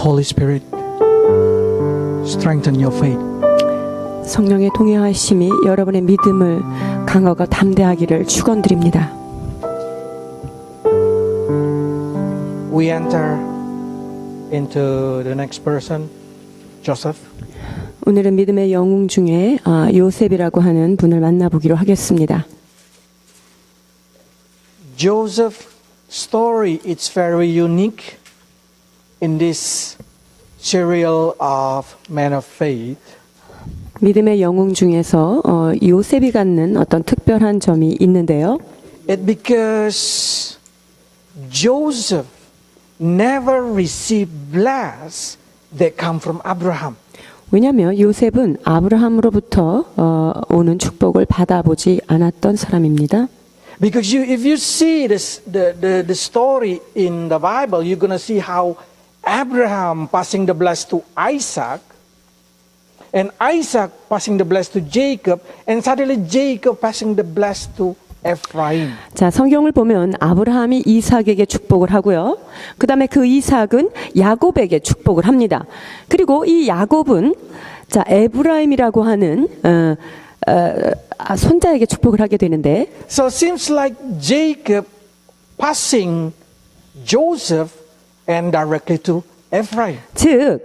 Holy Spirit, strengthen your faith. 성령의 동행하심이 여러분의 믿음을 강하고 담대하기를 축원드립니다. We enter into the next person, Joseph. 오늘은 믿음의 영웅 중에 요셉이라고 하는 분을 만나보기로 하겠습니다. Joseph's story is very unique in this serial of men of faith. 믿음의 영웅 중에서 요셉이 갖는 어떤 특별한 점이 있는데요. It's because Joseph never received blessings that come from Abraham. 왜냐하면 요셉은 아브라함으로부터 오는 축복을 받아보지 않았던 사람입니다. Because if you see the story in the Bible, you're going to see how Abraham passing the blessing to Isaac, and Isaac passing the blessing to Jacob, and suddenly Jacob passing the blessing to Ephraim. 자, 성경을 보면 아브라함이 이삭에게 축복을 하고요. 그 다음에 그 이삭은 야곱에게 축복을 합니다. 그리고 이 야곱은 자, 에브라임이라고 하는 손자에게 축복을 하게 되는데, So it seems like Jacob passing Joseph and directly to Ephraim. 즉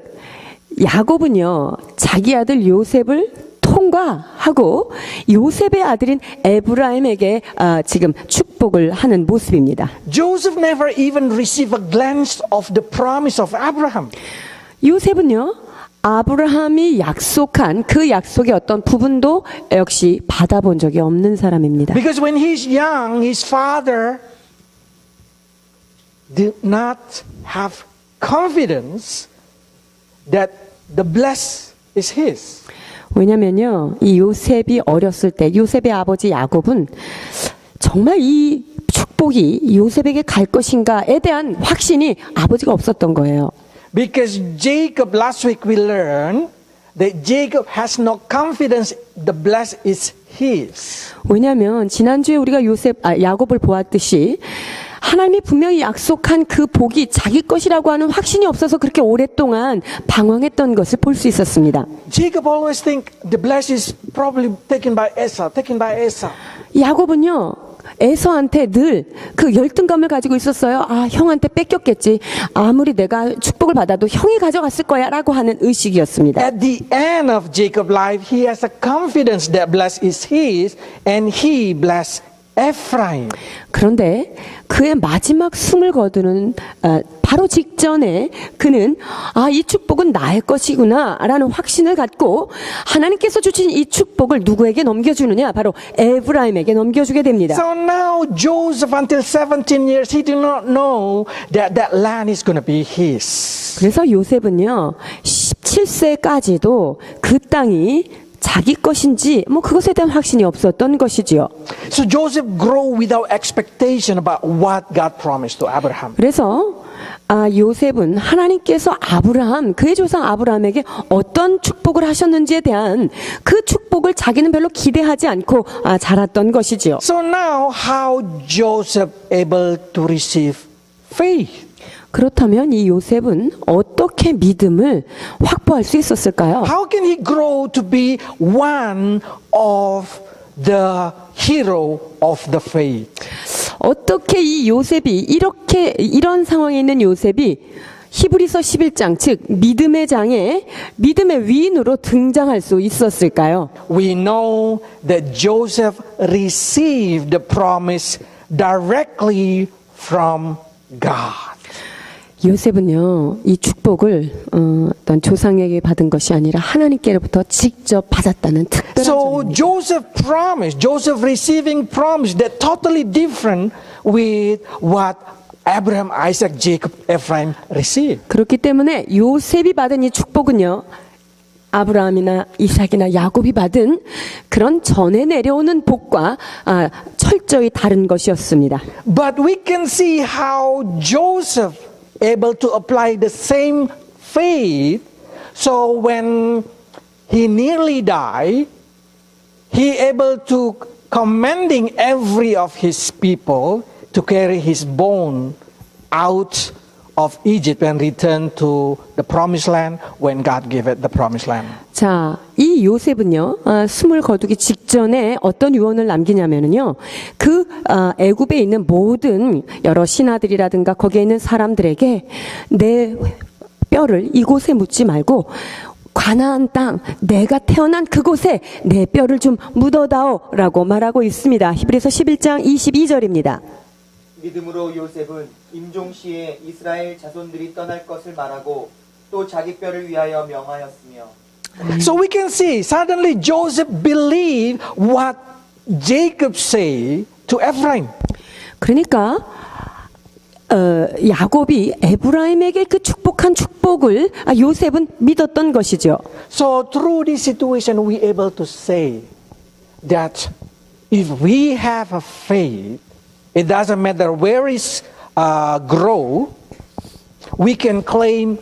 야곱은요 자기 아들 요셉을 통과하고 요셉의 아들인 에브라임에게 지금 축복을 하는 모습입니다. Joseph never even received a glance of the promise of Abraham. 요셉은요 아브라함이 약속한 그 약속의 어떤 부분도 역시 받아본 적이 없는 사람입니다. Because when he's young, his father did not have confidence that the bless is his. 왜냐면요 이 요셉이 어렸을 때 요셉의 아버지 야곱은 정말 이 축복이 요셉에게 갈 것인가에 대한 확신이 아버지가 없었던 거예요. Because Jacob, last week we learned that Jacob has no confidence the bless is his. 왜냐하면 지난주에 우리가 야곱을 보았듯이 하나님이 분명히 약속한 그 복이 자기 것이라고 하는 확신이 없어서 그렇게 오랫동안 방황했던 것을 볼 수 있었습니다. Jacob always think the bless is probably taken by Esau. 야곱은요 에서한테 늘 그 열등감을 가지고 있었어요. 아, 형한테 뺏겼겠지. 아무리 내가 축복을 받아도 형이 가져갔을 거야라고 하는 의식이었습니다. At the end of Jacob's life, he has a confidence that bless is his, and he bless Ephraim. 그런데 그의 마지막 숨을 거두는 바로 직전에 그는 이 축복은 나의 것이구나라는 확신을 갖고 하나님께서 주신 이 축복을 누구에게 넘겨주느냐? 바로 에브라임에게 넘겨주게 됩니다. So now Joseph, until 17 years, he did not know that that land is going to be his. 그래서 요셉은요 17세까지도 그 땅이 자기 것인지 그것에 대한 확신이 없었던 것이지요. So Joseph grew without expectation about what God promised to Abraham. 그래서 요셉은 하나님께서 그의 조상 아브라함에게 어떤 축복을 하셨는지에 대한 그 축복을 자기는 별로 기대하지 않고 자랐던 것이지요. So now how Joseph able to receive faith? 그렇다면 이 요셉은 어떻게 믿음을 확보할 수 있었을까요? How can he grow to be one of the hero of the faith? 어떻게 이 요셉이 이런 상황에 있는 요셉이 히브리서 11장 즉 믿음의 장에 믿음의 위인으로 등장할 수 있었을까요? We know that Joseph received the promise directly from God. 요셉은요 이 축복을 어떤 조상에게 받은 것이 아니라 하나님께로부터 직접 받았다는 특별한 So 점입니다. Joseph receiving promise that totally different with what Abraham, Isaac, Jacob, Ephraim received. 그렇기 때문에 요셉이 받은 이 축복은요 아브라함이나 이삭이나 야곱이 받은 그런 전에 내려오는 복과 철저히 다른 것이었습니다. But we can see how Joseph able to apply the same faith. So when he nearly died, he able to commanding every of his people to carry his bone out of Egypt and returned to the promised land when God gave it the promised land. 자, 이 요셉은요, 숨을 거두기 직전에 어떤 유언을 남기냐면은요, 애굽에 있는 모든 여러 신하들이라든가 거기에 있는 사람들에게 내 뼈를 이곳에 묻지 말고 가나안 땅, 내가 태어난 그곳에 내 뼈를 좀 묻어다오라고 말하고 있습니다. 히브리서 11장 22절입니다. 믿음으로 요셉은 임종시에 이스라엘 자손들이 떠날 것을 말하고 또 자기 뼈를 위하여 명하였으며 So we can see suddenly Joseph believed what Jacob said to Ephraim. 그러니까 야곱이 에브라임에게 그 축복한 축복을 요셉은 믿었던 것이죠. So through this situation, we able to say that if we have a faith, it doesn't matter where it grow, we can claim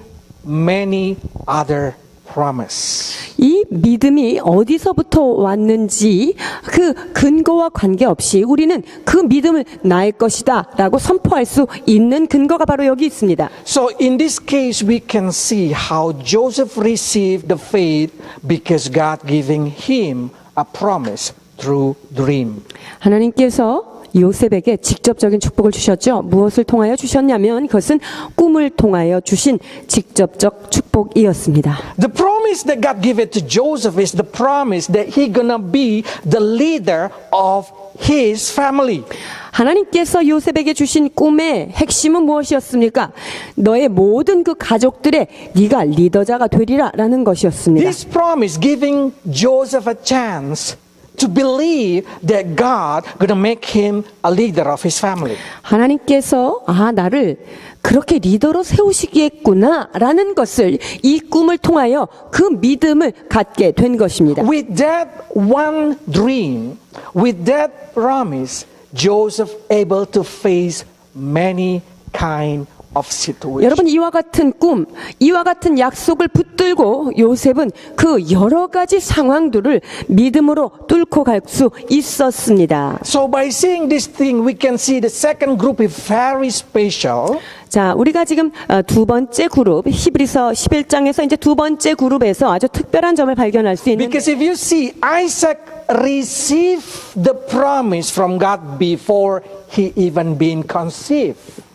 many other promise. 이 믿음이 어디서부터 왔는지 그 근거와 관계없이 우리는 그 믿음을 나의 것이다 라고 선포할 수 있는 근거가 바로 여기 있습니다. So in this case, we can see how Joseph received the faith because God giving him a promise through dream. 하나님께서 요셉에게 직접적인 축복을 주셨죠. 무엇을 통하여 주셨냐면 그것은 꿈을 통하여 주신 직접적 축복이었습니다. The promise that God gave it to Joseph is the promise that he gonna be the leader of his family. 하나님께서 요셉에게 주신 꿈의 핵심은 무엇이었습니까? 너의 모든 그 가족들의 네가 리더자가 되리라라는 것이었습니다. This promise giving Joseph a chance to believe that God gonna make him a leader of his family. 하나님께서 나를 그렇게 리더로 세우시겠구나라는 것을 이 꿈을 통하여 그 믿음을 갖게 된 것입니다. With that one dream, with that promise, Joseph able to face many kind of situations. 여러분 이와 같은 꿈, 이와 같은 약속을 붙들고 요셉은 그 여러 가지 상황들을 믿음으로 뚫고 갈 수 있었습니다. So by seeing this thing, we can see the second group is very special. 자, 우리가 지금 두 번째 그룹, 히브리서 11장에서 이제 두 번째 그룹에서 아주 특별한 점을 발견할 수 있는 Because if you see, Isaac received the promise from God before he even been conceived.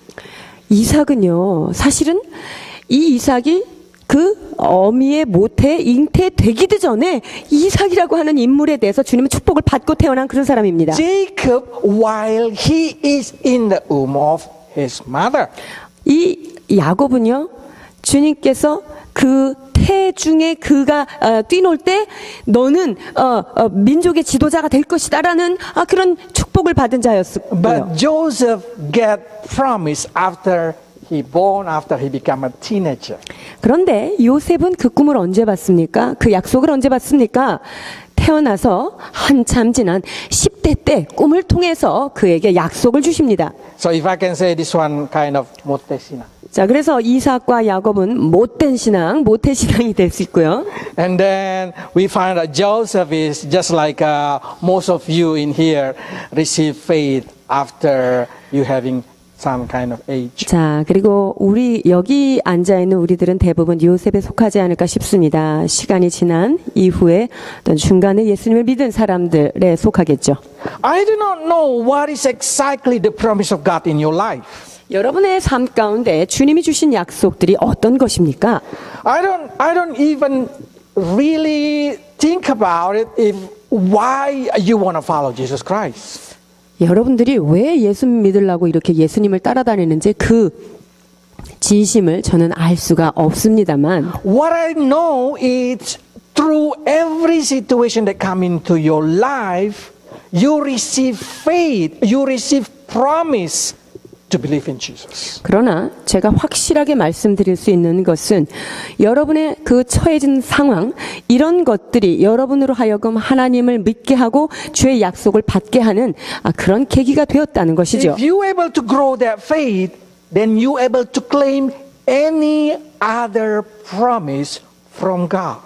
이삭은요, 사실은 이 이삭이 그 어미의 모태에 잉태되기도 전에 이삭이라고 하는 인물에 대해서 주님의 축복을 받고 태어난 그런 사람입니다. Jacob, while he is in the womb of his mother. 이 야곱은요, 주님께서 그 태중에 그가 뛰놀 때 너는 민족의 지도자가 될 것이다라는 그런 축복을 받은 자였고요. But Joseph get promise after he born, after he become a teenager. 그런데 요셉은 그 꿈을 언제 받습니까? 그 약속을 언제 받습니까? 태어나서 한참 지난 10대 때 꿈을 통해서 그에게 약속을 주십니다. So if I can say this one kind of 모태신앙. 자, 그래서 이삭과 야곱은 못된 신앙, 모태 신앙이 될 수 있고요. And then we find that Joseph is just like most of you in here receive faith after you having some kind of age. 자, 그리고 우리 여기 앉아 있는 우리들은 대부분 요셉에 속하지 않을까 싶습니다. 시간이 지난 이후에 어떤 중간에 예수님을 믿은 사람들에 속하겠죠. I do not know what is exactly the promise of God in your life. 여러분의 삶 가운데 주님이 주신 약속들이 어떤 것입니까? I don't even really think about it if why you want to follow Jesus Christ. 여러분들이 왜 예수 믿으려고 이렇게 예수님을 따라다니는지 그 진심을 저는 알 수가 없습니다만 What I know is through every situation that come into your life, you receive faith, you receive promise to believe in Jesus. 그러나 제가 확실하게 말씀드릴 수 있는 것은 여러분의 그 처해진 상황 이런 것들이 여러분으로 하여금 하나님을 믿게 하고 주의 약속을 받게 하는 그런 계기가 되었다는 것이죠. If you able to grow that faith, then you able to claim any other promise from God.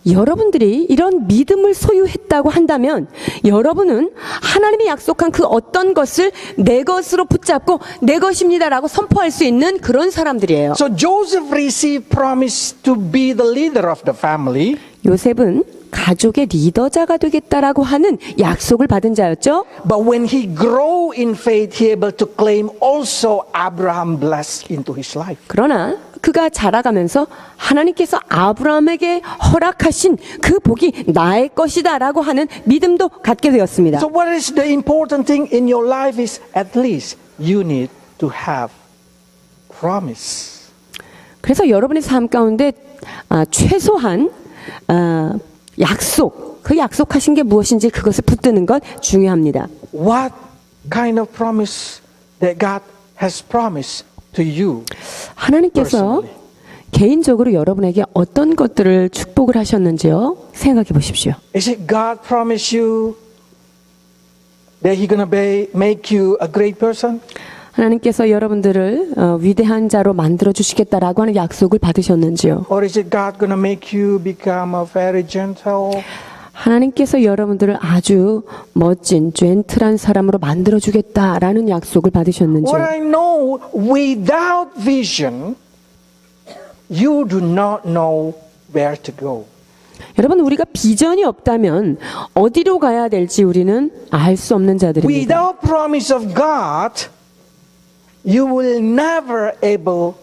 여러분들이 이런 믿음을 소유했 있다고 한다면 여러분은 하나님이 약속한 그 어떤 것을 내 것으로 붙잡고 내 것입니다라고 선포할 수 있는 그런 사람들이에요. So Joseph received promise to be the leader of the family. 요셉은 가족의 리더자가 되겠다라고 하는 약속을 받은 자였죠. But when he grew in faith, he able to claim also Abraham blessed into his life. 그러나 그가 자라가면서 하나님께서 아브라함에게 허락하신 그 복이 나의 것이다라고 하는 믿음도 갖게 되었습니다. So what is the important thing in your life is at least you need to have promise. 그래서 여러분의 삶 가운데 최소한 약속, 그 약속하신 게 무엇인지 그것을 붙드는 것 중요합니다. What kind of promise that God has promised to you? 하나님께서 Personally. 개인적으로 여러분에게 어떤 것들을 축복을 하셨는지요? 생각해 보십시오. Is it God promised you that He's gonna make you a great person? 하나님께서 여러분들을 위대한 자로 만들어 주시겠다라고 하는 약속을 받으셨는지요? Or is it God gonna make you become a very gentle? 하나님께서 여러분들을 아주 멋진 젠틀한 사람으로 만들어 주겠다라는 약속을 What 받으셨는지요? I know, without vision, you do not know where to go. 여러분, 우리가 비전이 없다면 어디로 가야 될지 우리는 알 수 없는 자들입니다. Without promise of God, you will never able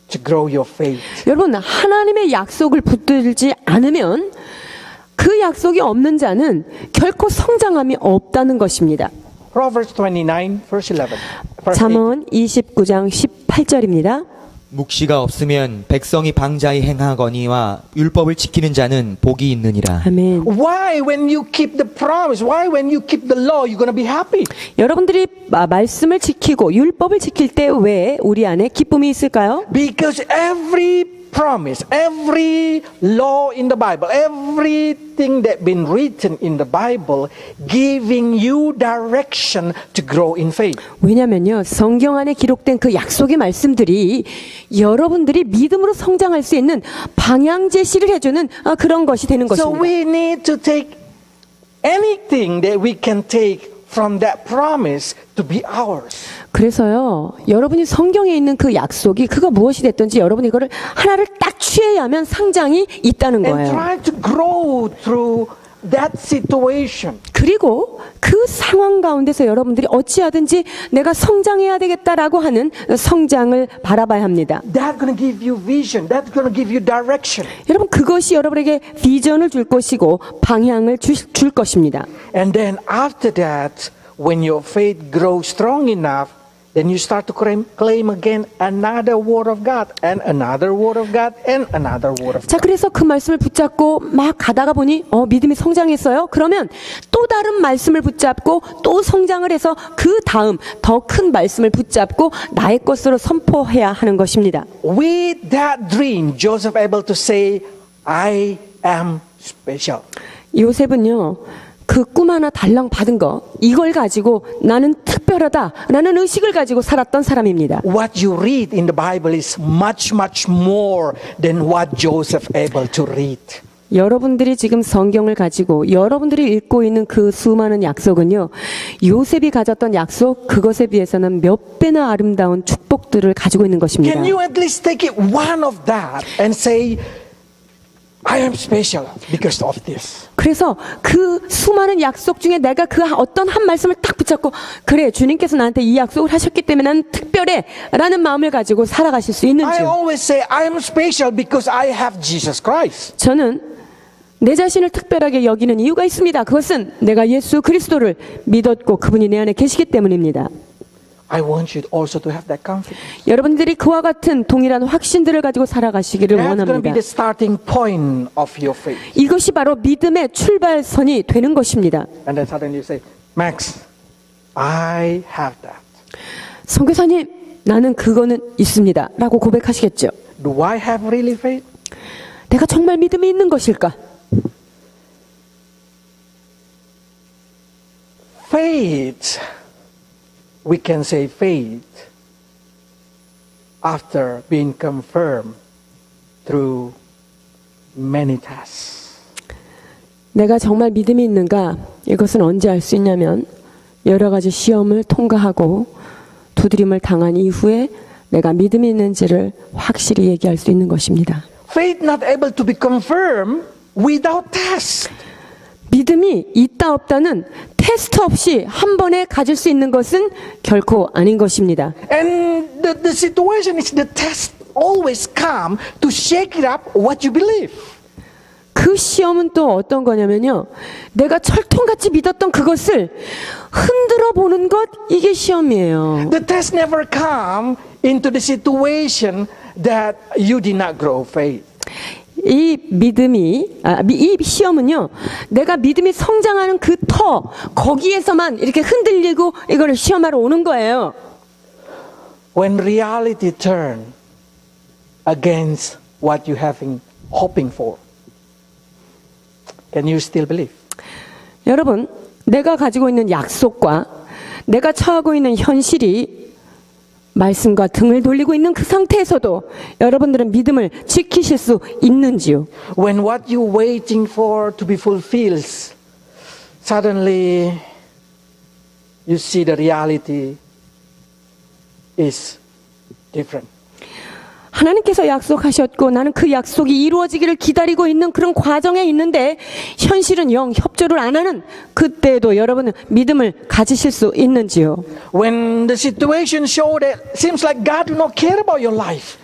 to grow your faith. 여러분, 하나님의 약속을 붙들지 않으면 그 약속이 없는 자는 결코 성장함이 없다는 것입니다. Proverbs 29, verse 11. Verse 8. 잠언 29장 18절입니다. 묵시가 없으면 백성이 방자히 행하거니와 율법을 지키는 자는 복이 있느니라. 아멘. Why, when you keep the promise, why, when you keep the law, you're going to be happy? 여러분들이 말씀을 지키고 율법을 지킬 때 왜 우리 안에 기쁨이 있을까요? Because every promise, every law in the Bible, everything that been written in the Bible, giving you direction to grow in faith. 왜냐면요, 성경 안에 기록된 그 약속의 말씀들이 여러분들이 믿음으로 성장할 수 있는 방향 제시를 해주는 그런 것이 되는 So 것입니다. we need to take anything that we can take from that promise to be ours. 그래서요, 여러분이 성경에 있는 그 약속이 그거 무엇이 됐든지 여러분이 이거를 하나를 딱 취해야만 상장이 있다는 And 거예요. try to grow through that situation. 그리고 그 상황 가운데서 여러분들이 어찌하든지 내가 성장해야 되겠다라고 하는 성장을 바라봐야 합니다. That's going to give you vision. That's going to give you direction. 여러분, 그것이 여러분에게 비전을 줄 것이고 방향을 줄 것입니다. And then after that, when your faith grows strong enough, then you start to claim again another word of God and another word of God and another word of God. 자, 그래서 그 말씀을 붙잡고 막 가다가 보니 믿음이 성장했어요. 그러면 또 다른 말씀을 붙잡고 또 성장을 해서 그 다음 더 큰 말씀을 붙잡고 나의 것으로 선포해야 하는 것입니다. With that dream, Joseph able to say, I am special. 요셉은요, 그 꿈 하나 달랑 받은 거, 이걸 가지고 나는 특별하다라는 의식을 가지고 살았던 사람입니다. What you read in the Bible is much, much more than what Joseph able to read. 여러분들이 지금 성경을 가지고 여러분들이 읽고 있는 그 수많은 약속은요, 요셉이 가졌던 약속, 그것에 비해서는 몇 배나 아름다운 축복들을 가지고 있는 것입니다. Can you at least take it one of that and say, I am special because of this. 그래서 그 수많은 약속 중에 내가 그 어떤 한 말씀을 딱 붙잡고, 그래, 주님께서 나한테 이 약속을 하셨기 때문에 나는 특별해 라는 마음을 가지고 살아가실 수 I 있는지요. always say I am special because I have Jesus Christ. 저는 내 자신을 특별하게 여기는 이유가 있습니다. 그것은 내가 예수 그리스도를 믿었고 그분이 내 안에 계시기 때문입니다. I want you also to have that confidence. 여러분들이 그와 같은 동일한 확신들을 가지고 살아가시기를 That's going to be 원합니다. the starting point of your faith. 이것이 바로 믿음의 출발선이 되는 것입니다. And then suddenly you say, Max, I have that. 선교사님, 나는 그거는 있습니다 라고 고백하시겠죠. Do I have really faith? 내가 정말 믿음이 있는 것일까? Faith, we can say faith after being confirmed through many tests. 내가 정말 믿음이 있는가? 이것은 언제 알 수 있냐면 여러 가지 시험을 통과하고 두드림을 당한 이후에 내가 믿음이 있는지를 확실히 얘기할 수 있는 것입니다. Faith not able to be confirmed without test. 믿음이 있다 없다는 테스트 없이 한 번에 가질 수 있는 것은 결코 아닌 것입니다. And the situation is the test always come to shake it up what you believe. 그 시험은 또 어떤 거냐면요. 내가 철통같이 믿었던 그것을 흔들어 보는 것, 이게 시험이에요. The test never come into the situation that you did not grow faith. 이 이 시험은요, 내가 믿음이 성장하는 그 터, 거기에서만 이렇게 흔들리고 이걸 시험하러 오는 거예요. When reality turn against what you have been hoping for, can you still believe? 여러분, 내가 가지고 있는 약속과 내가 처하고 있는 현실이 말씀과 등을 돌리고 있는 그 상태에서도 여러분들은 믿음을 지키실 수 있는지요? When what you're waiting for to be fulfilled, suddenly you see the reality is different. 하나님께서 약속하셨고 나는 그 약속이 이루어지기를 기다리고 있는 그런 과정에 있는데 현실은 영 협조를 안 하는 그때에도 여러분은 믿음을 가지실 수 있는지요? When the situation show that seems like God do not care about your life,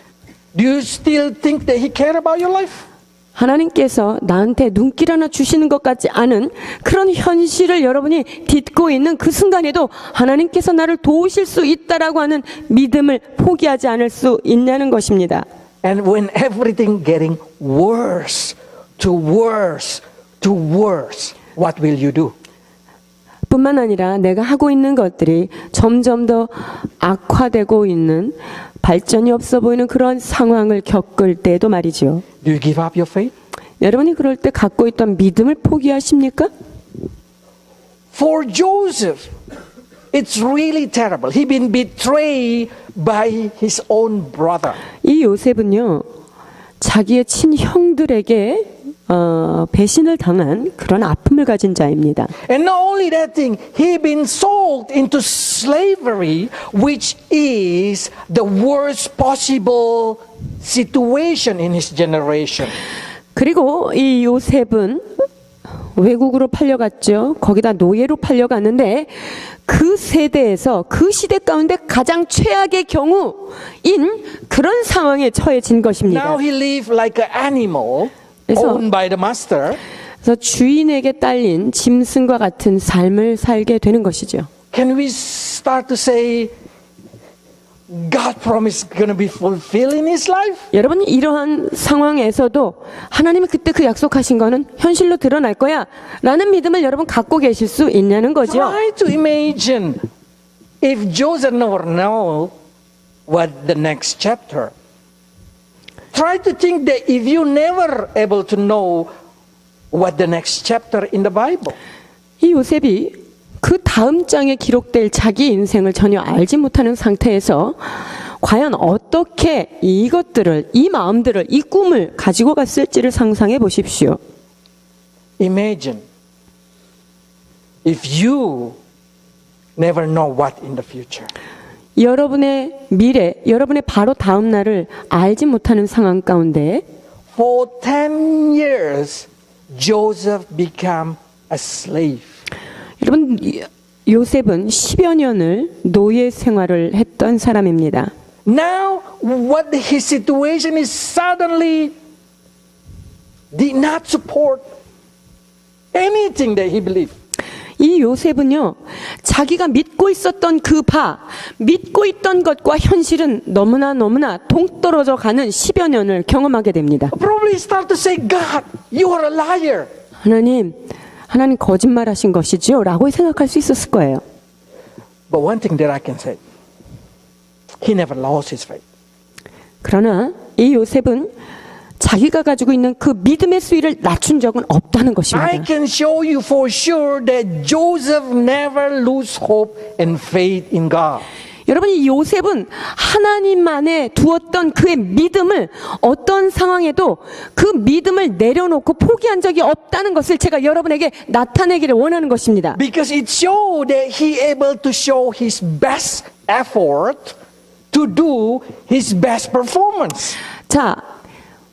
do you still think that He care about your life? 하나님께서 나한테 눈길 하나 주시는 것 같지 않은 그런 현실을 여러분이 딛고 있는 그 순간에도 하나님께서 나를 도우실 수 있다라고 하는 믿음을 포기하지 않을 수 있냐는 것입니다. And when everything getting worse to worse to worse, what will you do? 뿐만 아니라 내가 하고 있는 것들이 점점 더 악화되고 있는 발전이 없어 보이는 그런 상황을 겪을 때도 말이죠. Do you give up your faith? 여러분이 그럴 때 갖고 있던 믿음을 포기하십니까? For Joseph, it's really terrible. He been betrayed by his own brother. 이 요셉은요, 자기의 친형들에게 배신을 당한 그런 아픔을 가진 자입니다. And not only that thing, he been sold into slavery, which is the worst possible situation in his generation. 그리고 이 요셉은 외국으로 팔려갔죠. 거기다 노예로 팔려갔는데 그 세대에서 그 시대 가운데 가장 최악의 경우인 그런 상황에 처해진 것입니다. Now he live like an animal 그래서- owned by the master. 그래서 주인에게 딸린 짐승과 같은 삶을 살게 되는 것이죠. Can we start to say God promise going to be fulfilled in his life? 여러분, 이러한 상황에서도 하나님이 그때 그 약속하신 거는 현실로 드러날 거야 라는 믿음을 여러분 갖고 계실 수 있냐는 거죠. Try to imagine if Joseph never know what the next chapter. Try to think that if you never able to know what the next chapter in the Bible. 이 요셉이 그 다음 장에 기록될 자기 인생을 전혀 알지 못하는 상태에서 과연 어떻게 이것들을, 이 마음들을, 이 꿈을 가지고 갔을지를 상상해 보십시오. Imagine if you never know what in the future. 여러분의 미래, 여러분의 바로 다음 날을 알지 못하는 상황 가운데 For 10 years, Joseph became a slave. 여러분, 요셉은 10여 년을 노예 생활을 했던 사람입니다. Now, what his situation is suddenly did not support anything that he believed. 이 요셉은요, 자기가 믿고 있었던 믿고 있던 것과 현실은 너무나 동떨어져 가는 10여 년을 경험하게 됩니다. Probably start to say, God, you are a liar. 하나님 거짓말하신 것이지요? 라고 생각할 수 있었을 거예요. But one thing that I can say, he never lost his faith. 그러나 이 요셉은 자기가 가지고 있는 그 믿음의 수위를 낮춘 적은 없다는 I 것입니다. can show you for sure that Joseph never lose hope and faith in God. 여러분, 이 요셉은 하나님만에 두었던 그의 믿음을 어떤 상황에도 그 믿음을 내려놓고 포기한 적이 없다는 것을 제가 여러분에게 나타내기를 원하는 것입니다. Because it showed that he able to show his best effort to do his best performance. 자,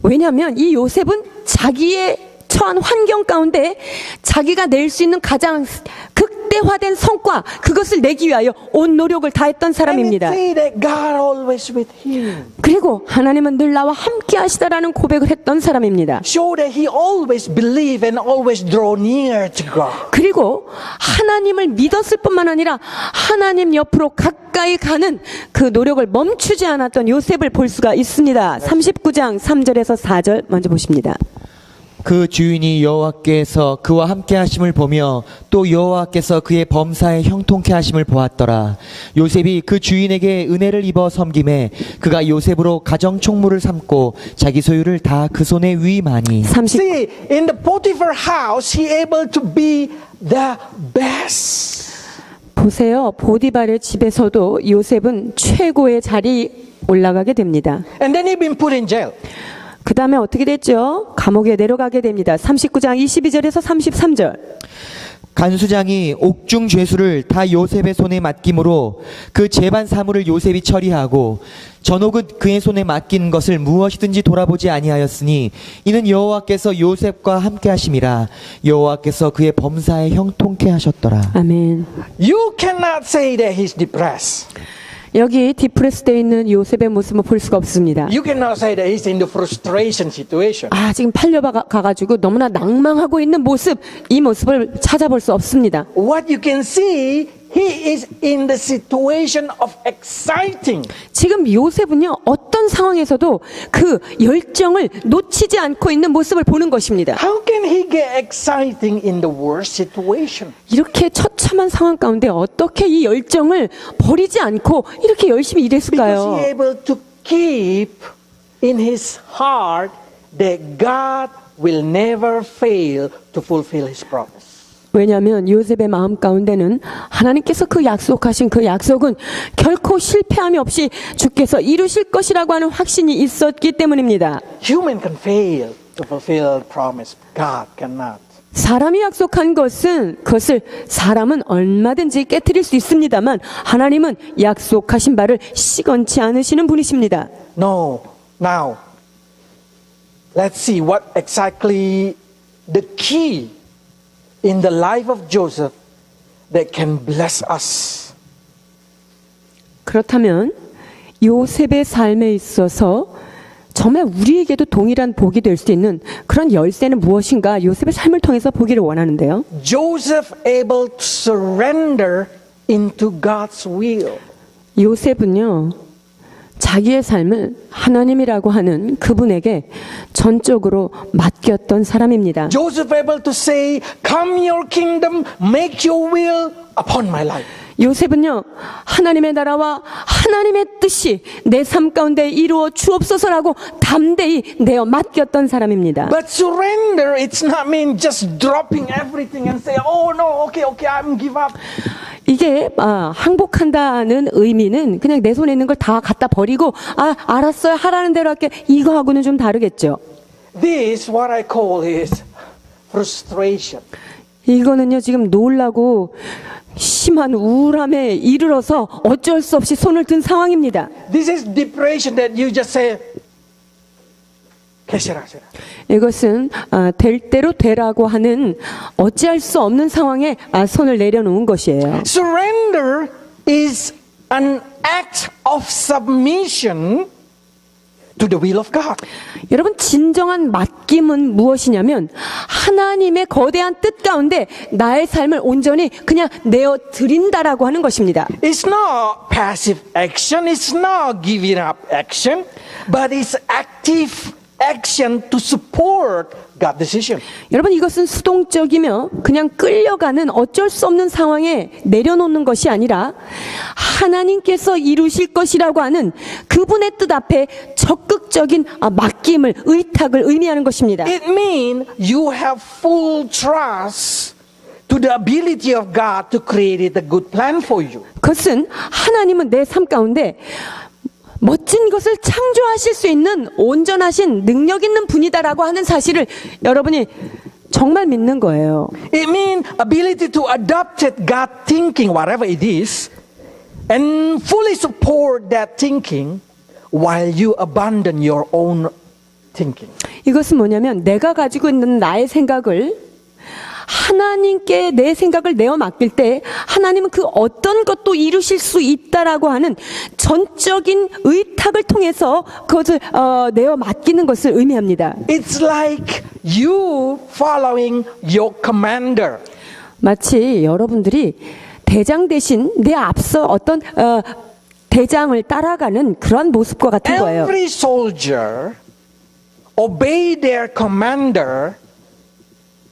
왜냐하면 이 요셉은 자기의 처한 환경 가운데 자기가 낼 수 있는 가장 극대화된 성과, 그것을 내기 위하여 온 노력을 다했던 And it 사람입니다. say that God always with him. 그리고 하나님은 늘 나와 함께 하시다라는 고백을 했던 사람입니다. Show that he always believe and always draw near to God. 그리고 하나님을 믿었을 뿐만 아니라 하나님 옆으로 가까이 가는 그 노력을 멈추지 않았던 요셉을 볼 수가 있습니다. 39장 3절에서 4절 먼저 보십니다. 그 주인이 여호와께서 그와 함께 하심을 보며 또 여호와께서 그의 범사에 형통케 하심을 보았더라. 요셉이 그 주인에게 은혜를 입어 섬김에 그가 요셉으로 가정 총무를 삼고 자기 소유를 다 그 손에 위임하니. 30 See, in the Potiphar house, he able to be the best. 보세요. 보디발의 집에서도 요셉은 최고의 자리에 올라가게 됩니다. And then he been put in jail. 그 다음에 어떻게 됐죠? 감옥에 내려가게 됩니다. 39장 22절에서 33절. 간수장이 옥중 죄수를 다 요셉의 손에 맡김으로 그 재반 사물을 요셉이 처리하고 전옥은 그의 손에 맡긴 것을 무엇이든지 돌아보지 아니하였으니 이는 여호와께서 요셉과 함께 하심이라. 여호와께서 그의 범사에 형통케 하셨더라. 아멘. You cannot say that he's depressed. 여기 디프레스 되어 있는 요셉의 모습을 볼 수가 없습니다. You cannot say that he's in the frustration situation. 아, 지금 팔려가가지고 너무나 낭망하고 있는 모습, 이 모습을 찾아볼 수 없습니다. What you can see, he is in the situation of exciting. 지금 요셉은요, 어떤 상황에서도 그 열정을 놓치지 않고 있는 모습을 보는 것입니다. How can he get exciting in the worst situation? 이렇게 처참한 상황 가운데 어떻게 이 열정을 버리지 않고 이렇게 열심히 Because 일했을까요? he able to keep in his heart that God will never fail to fulfill his promise. 왜냐하면 요셉의 마음 가운데는 하나님께서 그 약속하신 그 약속은 결코 실패함이 없이 주께서 이루실 것이라고 하는 확신이 있었기 때문입니다. Human can fail to fulfill promise. God cannot. 사람이 약속한 것은 그것을 사람은 얼마든지 깨트릴 수 있습니다만 하나님은 약속하신 바를 시건치 않으시는 분이십니다. No. Now, let's see what exactly the key in the life of Joseph that can bless us. 그렇다면 요셉의 삶에 있어서 정말 우리에게도 동일한 복이 될 수 있는 그런 열쇠는 무엇인가 요셉의 삶을 통해서 보기를 원하는데요. Joseph able to surrender into God's will. 요셉은요, 자기의 삶을 하나님이라고 하는 그분에게 전적으로 맡겼던 사람입니다. Joseph able to say, come your kingdom, make your will upon my life. 요셉은요, 하나님의 나라와 하나님의 뜻이 내 삶 가운데 이루어 주옵소서라고 담대히 내어 맡겼던 사람입니다. But surrender, it's not mean just dropping everything and say, oh no, okay, I'm give up. 이게 항복한다는 의미는 그냥 내 손에 있는 걸 다 갖다 버리고 알았어요, 하라는 대로 할게, 이거하고는 좀 다르겠죠. This what I call is frustration. 이거는요, 지금 놀라고 심한 우울함에 이르러서 어쩔 수 없이 손을 든 상황입니다. This is depression that you just say, 계시라. 이것은 될 대로 되라고 하는 어찌할 수 없는 상황에 손을 내려놓은 것이에요. Surrender is an act of submission to the will of God. 여러분, 진정한 맡김은 무엇이냐면 하나님의 거대한 뜻 가운데 나의 삶을 온전히 그냥 내어 드린다라고 하는 것입니다. It's not passive action, it's not giving up action, but it's active action to support God's decision. 여러분, 이것은 수동적이며 그냥 끌려가는 어쩔 수 없는 상황에 내려놓는 것이 아니라 하나님께서 이루실 것이라고 하는 그분의 뜻 앞에 적극적인 맡김을, 의탁을 의미하는 것입니다. It means you have full trust to the ability of God to create a good plan for you. 그것은 하나님은 내 삶 가운데 멋진 것을 창조하실 수 있는 온전하신 능력 있는 분이다라고 하는 사실을 여러분이 정말 믿는 거예요. It means ability to adopt it, God thinking, whatever it is, and fully support that thinking while you abandon your own thinking. 이것은 뭐냐면 내가 가지고 있는 나의 생각을 하나님께 내 생각을 내어 맡길 때 하나님은 그 어떤 것도 이루실 수 있다라고 하는 전적인 의탁을 통해서 그것을 내어 맡기는 것을 의미합니다. It's like you following your commander. 마치 여러분들이 대장 대신 내 앞서 어떤 대장을 따라가는 그런 모습과 같은 거예요. Every soldier obey their commander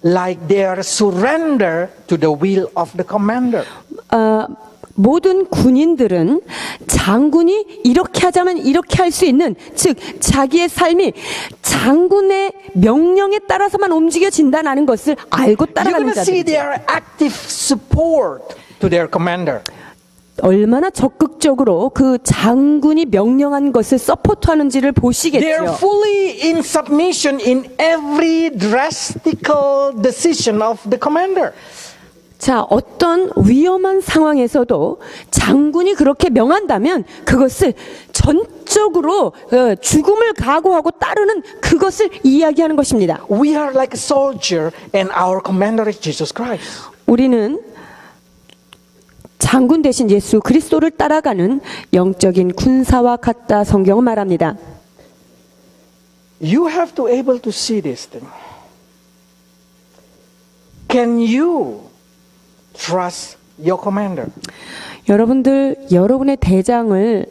like their surrender to the will of the commander. 모든 군인들은 장군이 이렇게 하자면 이렇게 할 수 있는, 즉 자기의 삶이 장군의 명령에 따라서만 움직여진다는 것을 알고 You're 따라가는 going to see 자들. their active support to their commander. 얼마나 적극적으로 그 장군이 명령한 것을 서포트하는지를 They're 보시겠죠. fully in submission in every drastical decision of the commander. 자, 어떤 위험한 상황에서도 장군이 그렇게 명한다면 그것을 전적으로 죽음을 각오하고 따르는 그것을 이야기하는 것입니다. We are like a soldier and our commander is Jesus Christ. 우리는 장군 대신 예수 그리스도를 따라가는 영적인 군사와 같다 성경은 말합니다. You have to able to see this thing. Can you trust your commander? 여러분들 여러분의 대장을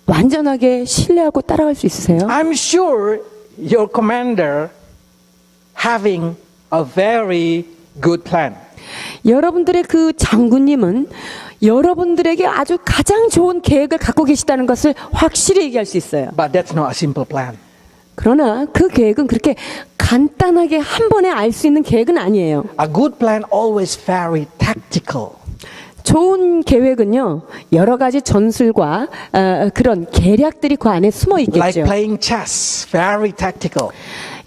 완전하게 신뢰하고 따라갈 수 있으세요? I'm sure your commander having a very good plan. 여러분들의 그 장군님은 여러분들에게 아주 가장 좋은 계획을 갖고 계시다는 것을 확실히 얘기할 수 있어요. But that's not a simple plan. 그러나 그 계획은 그렇게 간단하게 한 번에 알 수 있는 계획은 아니에요. A good plan always very tactical. 좋은 계획은요, 여러 가지 전술과 그런 계략들이 그 안에 숨어 Like 있겠죠. playing chess, very tactical.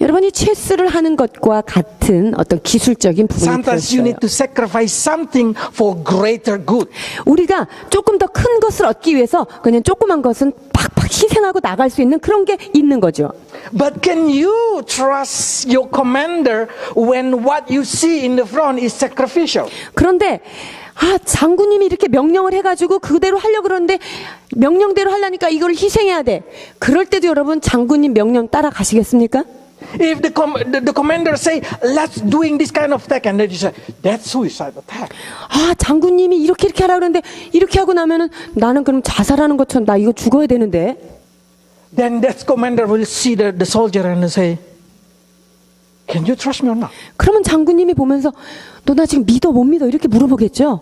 여러분이 체스를 하는 것과 같은 어떤 기술적인 부분이 Sometimes you 들어있어요. need to sacrifice something for greater good. 우리가 조금 더 큰 것을 얻기 위해서 그냥 조그만 것은 팍팍 희생하고 나갈 수 있는 그런 게 있는 거죠. But can you trust your commander when what you see in the front is sacrificial? 그런데 장군님이 이렇게 명령을 해가지고 그대로 하려고 그러는데 명령대로 하려니까 이걸 희생해야 돼. 그럴 때도 여러분 장군님 명령 따라가시겠습니까? If the commander say, let's doing this kind of attack, and then you say, that's suicide attack. 장군님이 이렇게 하라 그러는데 이렇게 하고 나면은 나는 그럼 자살하는 것처럼 나 이거 죽어야 되는데. Then that commander will see the soldier and say, can you trust me or not? 그러면 장군님이 보면서 너 나 지금 믿어 못 믿어 이렇게 물어보겠죠.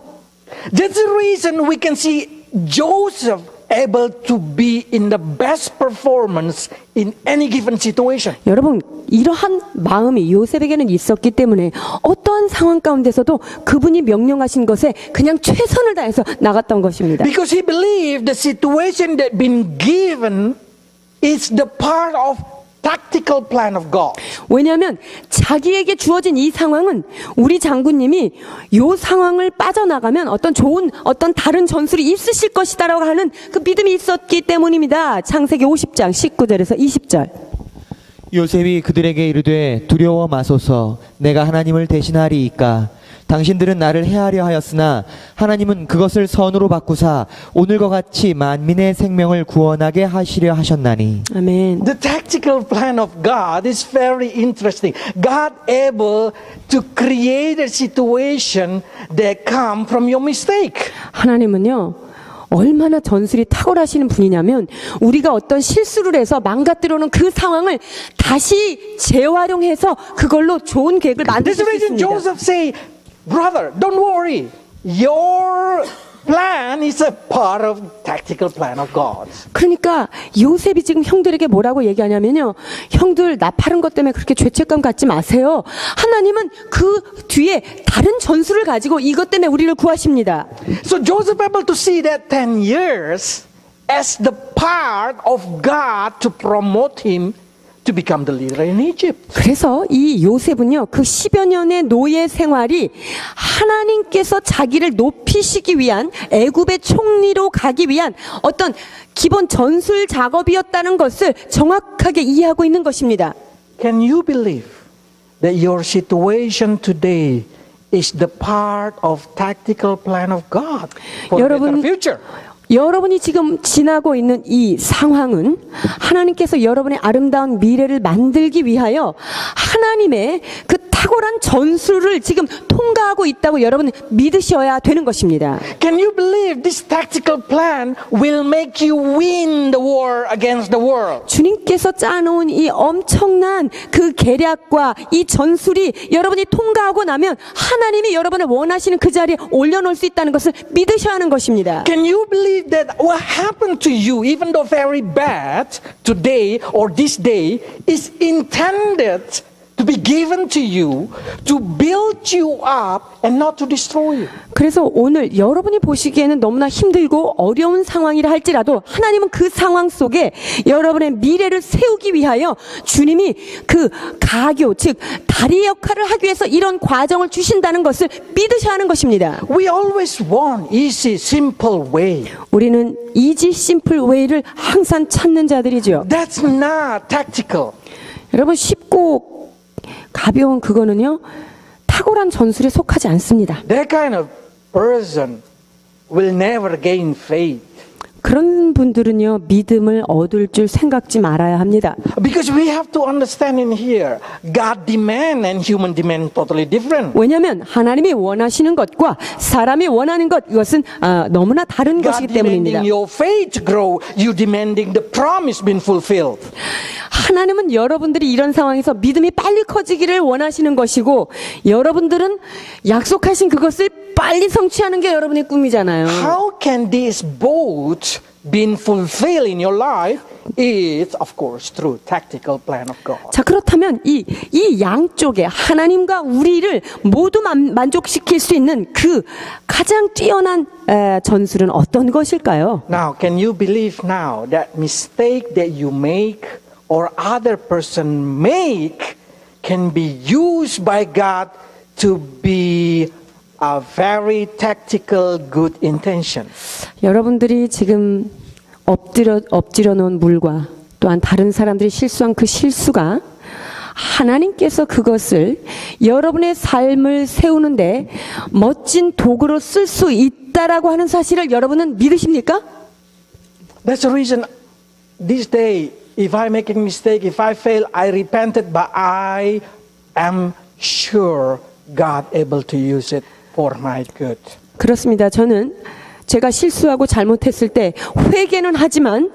That's the reason we can see Joseph able to be in the best performance in any given situation. 여러분 이러한 마음이 요셉에게는 있었기 때문에 어떠한 상황 가운데서도 그분이 명령하신 것에 그냥 최선을 다해서 나갔던 것입니다. Because he believed the situation that been given is the part of tactical plan of God. 왜냐하면 자기에게 주어진 이 상황은 우리 장군님이 이 상황을 빠져나가면 어떤 좋은 어떤 다른 전술이 있으실 것이다라고 하는 그 믿음이 있었기 때문입니다. 창세기 50장 19절에서 20절. 요셉이 그들에게 이르되 두려워 마소서 내가 하나님을 대신하리이까 당신들은 나를 해하려 하였으나 하나님은 그것을 선으로 바꾸사 오늘과 같이 만민의 생명을 구원하게 하시려 하셨나니. 아멘. The tactical plan of God is very interesting. God able to create a situation that come from your mistake. 하나님은요 얼마나 전술이 탁월하시는 분이냐면 우리가 어떤 실수를 해서 망가뜨려놓은 그 상황을 다시 재활용해서 그걸로 좋은 계획을 만들 This 수 reason 있습니다. Joseph say, brother, don't worry. Your plan is a part of tactical plan of God. 그러니까 요셉이 지금 형들에게 뭐라고 얘기하냐면요. 형들 나 파는 것 때문에 그렇게 죄책감 갖지 마세요. 하나님은 그 뒤에 다른 전술을 가지고 이것 때문에 우리를 구하십니다. So Joseph able to see that 10 years as the part of God to promote him to become the leader in Egypt. 그래서 이 요셉은요, 그 10여 년의 노예 생활이 하나님께서 자기를 높이시기 위한 애굽의 총리로 가기 위한 어떤 기본 전술 작업이었다는 것을 정확하게 이해하고 있는 것입니다. Can you believe that your situation today is the part of tactical plan of God for a better 여러분, future? 여러분이 지금 지나고 있는 이 상황은 하나님께서 여러분의 아름다운 미래를 만들기 위하여 하나님의 그 탁월한 전술을 지금 통과하고 있다고 여러분은 믿으셔야 되는 것입니다. Can you believe this tactical plan will make you win the war against the world? 주님께서 짜놓은 이 엄청난 그 계략과 이 전술이 여러분이 통과하고 나면 하나님이 여러분을 원하시는 그 자리에 올려놓을 수 있다는 것을 믿으셔야 하는 것입니다. Can you believe that what happened to you, even though very bad today or this day, is intended to be given to you to build you up and not to destroy you? 그래서 오늘 여러분이 보시기에는 너무나 힘들고 어려운 상황이라 할지라도 하나님은 그 상황 속에 여러분의 미래를 세우기 위하여 주님이 그 가교, 즉 다리 역할을 하기 위해서 이런 과정을 주신다는 것을 믿으셔야 하는 것입니다. We always want easy, simple way. 우리는 이지 심플 웨이를 항상 찾는 자들이죠. That's not tactical. 여러분 쉽고 가벼운 그거는요 탁월한 전술에 속하지 않습니다. That kind of person will never gain faith. 그런 분들은요 믿음을 얻을 줄 생각지 말아야 합니다. Because we have to understand in here, God demand and human demand totally different. 왜냐하면 하나님이 원하시는 것과 사람이 원하는 것 이것은 너무나 다른 God 것이기 때문입니다. demanding your faith to grow, you demanding the promise being fulfilled. 하나님은 여러분들이 이런 상황에서 믿음이 빨리 커지기를 원하시는 것이고 여러분들은 약속하신 그것을 빨리 성취하는 게 여러분의 꿈이잖아요. How can this both being fulfilled in your life? It's of course through tactical plan of God. 자 그렇다면 이 양쪽에 하나님과 우리를 모두 만족시킬 수 있는 그 가장 뛰어난 전술은 어떤 것일까요? Now, can you believe now that mistake that you make or other person make can be used by God to be a very tactical good intention? 여러분들이 지금 엎드려 놓은 물과 또한 다른 사람들이 실수한 그 실수가 하나님께서 그것을 여러분의 삶을 세우는데 멋진 도구로 쓸 수 있다라고 하는 사실을 여러분은 믿으십니까? That's the reason this day, if I make a mistake, if I fail, I repented, but I am sure God able to use it for my good. 그렇습니다. 저는 제가 실수하고 잘못했을 때 회개는 하지만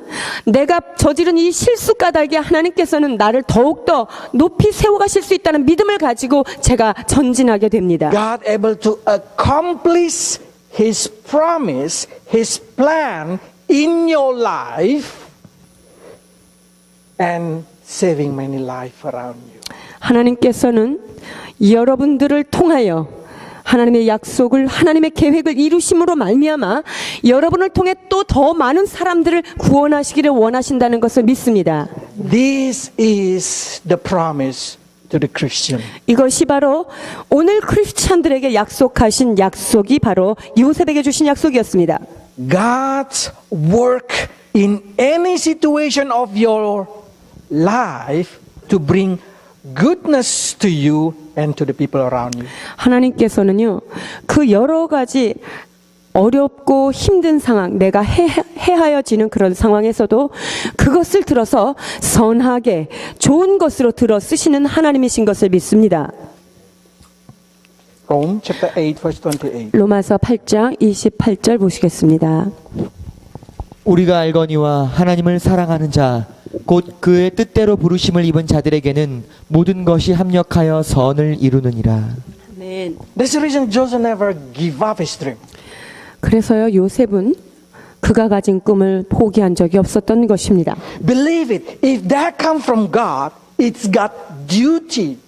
내가 저지른 이 실수 까닭에 하나님께서는 나를 더욱더 높이 세워가실 수 있다는 믿음을 가지고 제가 전진하게 됩니다. God able to accomplish His promise, His plan in your life and saving many lives around you. 하나님께서는 여러분들을 통하여 하나님의 약속을 하나님의 계획을 이루심으로 말미암아 여러분을 통해 또 더 많은 사람들을 구원하시기를 원하신다는 것을 믿습니다. This is the promise to the Christian. 이것이 바로 오늘 크리스찬들에게 약속하신 약속이 바로 요셉에게 주신 약속이었습니다. God's work in any situation of your life to bring goodness to you and to the people around you. 하나님께서는요, 그 여러 가지 어렵고 힘든 상황, 내가 해하여지는 그런 상황에서도 그것을 들어서 선하게 좋은 것으로 들어 쓰시는 하나님이신 것을 믿습니다. Rome chapter 8 verse 28. 로마서 8장 28절 보시겠습니다. 우리가 알거니와 하나님을 사랑하는 자 곧 그의 뜻대로 부르심을 입은 자들에게는 모든 것이 합력하여 선을 이루느니라. 아멘. That's the reason Joseph never give up his dream. 그래서요, 요셉은 그가 가진 꿈을 포기한 적이 없었던 것입니다. Believe it. If that comes from God, it's God's duty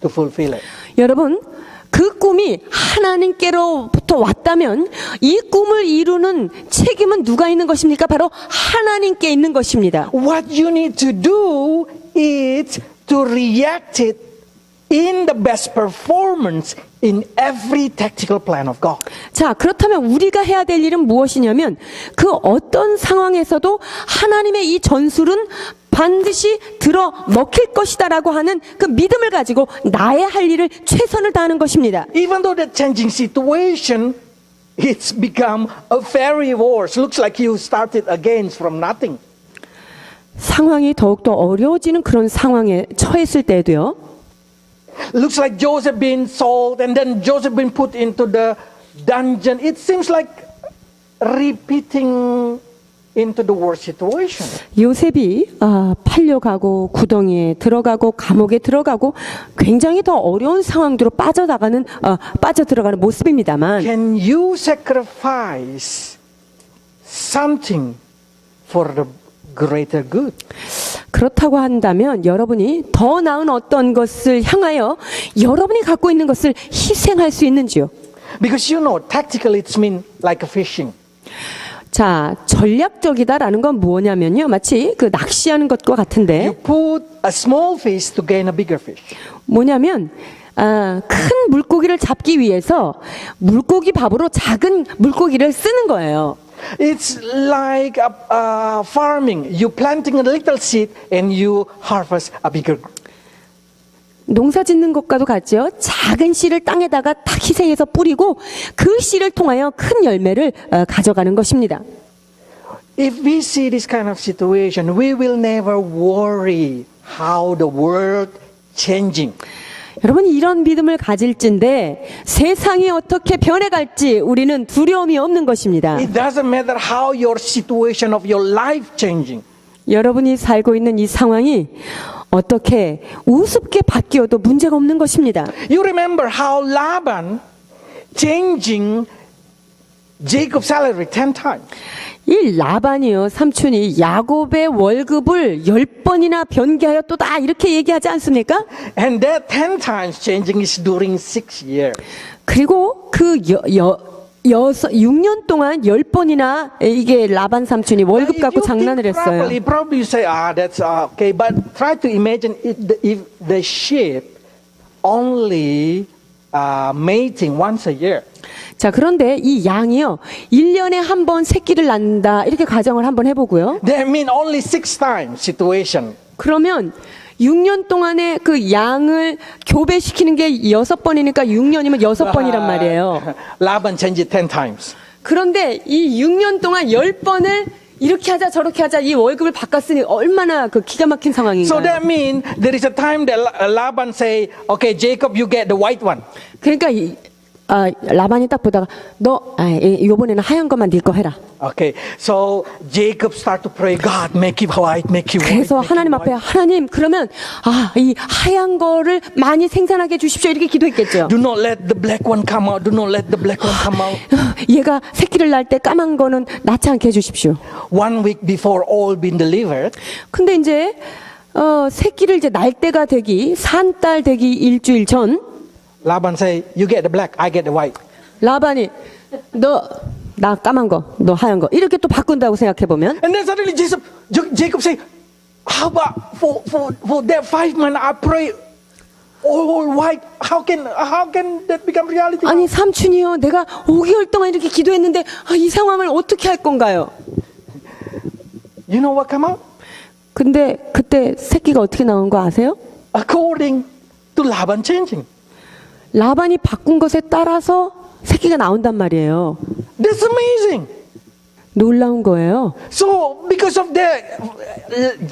to fulfill it. 여러분, 그 꿈이 하나님께로부터 왔다면 이 꿈을 이루는 책임은 누가 있는 것입니까? 바로 하나님께 있는 것입니다. What you need to do is to react it in the best performance in every tactical plan of God. 자, 그렇다면 우리가 해야 될 일은 무엇이냐면 그 어떤 상황에서도 하나님의 이 전술은 반드시 들어 먹힐 것이다라고 하는 그 믿음을 가지고 나의 할 일을 최선을 다하는 것입니다. Even though the changing situation, it's become a very worse. Looks like you started again from nothing. 상황이 더욱더 어려워지는 그런 상황에 처했을 때도요. Looks like Joseph being sold and then Joseph being put into the dungeon. It seems like repeating into the worst situation. 요셉이 팔려가고 구덩이에 들어가고 감옥에 들어가고 굉장히 더 어려운 상황으로 빠져들어가는 모습입니다만 Can you sacrifice something for the greater good? 그렇다고 한다면 여러분이 더 나은 어떤 것을 향하여 여러분이 갖고 있는 것을 희생할 수 있는지요? Because you know, tactically it's mean like a fishing. 자, 전략적이다라는 건 뭐냐면요. 마치 그 낚시하는 것과 같은데 You put a small fish to gain a bigger fish. 뭐냐면 큰 물고기를 잡기 위해서 물고기 밥으로 작은 물고기를 쓰는 거예요. It's like farming. You planting a little seed and you harvest a bigger. 농사 짓는 것과도 같죠. 작은 씨를 땅에다가 탁 희생해서 뿌리고 그 씨를 통하여 큰 열매를 가져가는 것입니다. If we see this kind of situation, we will never worry how the world changing. 여러분 이런 믿음을 가질진데 세상이 어떻게 변해갈지 우리는 두려움이 없는 것입니다. It doesn't matter how your situation of your life changing. 여러분이 살고 있는 이 상황이 어떻게 우습게 바뀌어도 문제가 없는 것입니다. You remember how Laban changing Jacob's salary 10 times. 이 라반이요 삼촌이 야곱의 월급을 10번이나 변개하여 또다 이렇게 얘기하지 않습니까? And that 10 times changing is during 6 years. 그리고 그 6년 동안 10번이나 이게 라반 삼촌이 월급 갖고 장난을 했어요. Probably you say, that's okay. But try to imagine if the sheep only mating once a year. 자, 그런데 이 양이요 1년에 한 번 새끼를 낳는다 이렇게 가정을 한번 해보고요. That mean only 6 times situation. 그러면 6년 동안에 그 양을 교배시키는 게 6번이니까 6년이면 6번이란 말이에요. Laban changed it 10 times. 그런데 이 6년 동안 10번을 이렇게 하자 저렇게 하자 이 월급을 바꿨으니 얼마나 그 기가 막힌 So 상황인가요? that means there is a time that Laban say, okay, Jacob, you get the white one. 그러니까 라반이 딱 보다가 너 이번에는 하얀 것만 네 거 해라. Okay, so Jacob start to pray, God, make it white, make it white. 그래서 make it 하나님 앞에 white. 하나님 그러면 이 하얀 거를 많이 생산하게 해주십시오 이렇게 기도했겠죠. Do not let the black one come out. Do not let the black one come out. 얘가 새끼를 낳을 때 까만 거는 낳지 않게 해주십시오. 1 week before all been delivered, 근데 이제 새끼를 이제 낳을 때가 되기 산딸 되기 일주일 전 Laban say, you get the black, I get the white. 라반이 나 까만 거, 너 하얀 거 이렇게 또 바꾼다고 생각해 보면 And then suddenly Jacob say, how about for that 5 months I pray all white? How can that become reality? 아니 삼촌이요 내가 5개월 동안 이렇게 기도했는데 이 상황을 어떻게 할 건가요? You know what come out? 근데 그때 새끼가 어떻게 나온 거 아세요? According to Laban changing. 라반이 바꾼 것에 따라서 새끼가 나온단 말이에요. That's amazing. 놀라운 거예요. So because of that,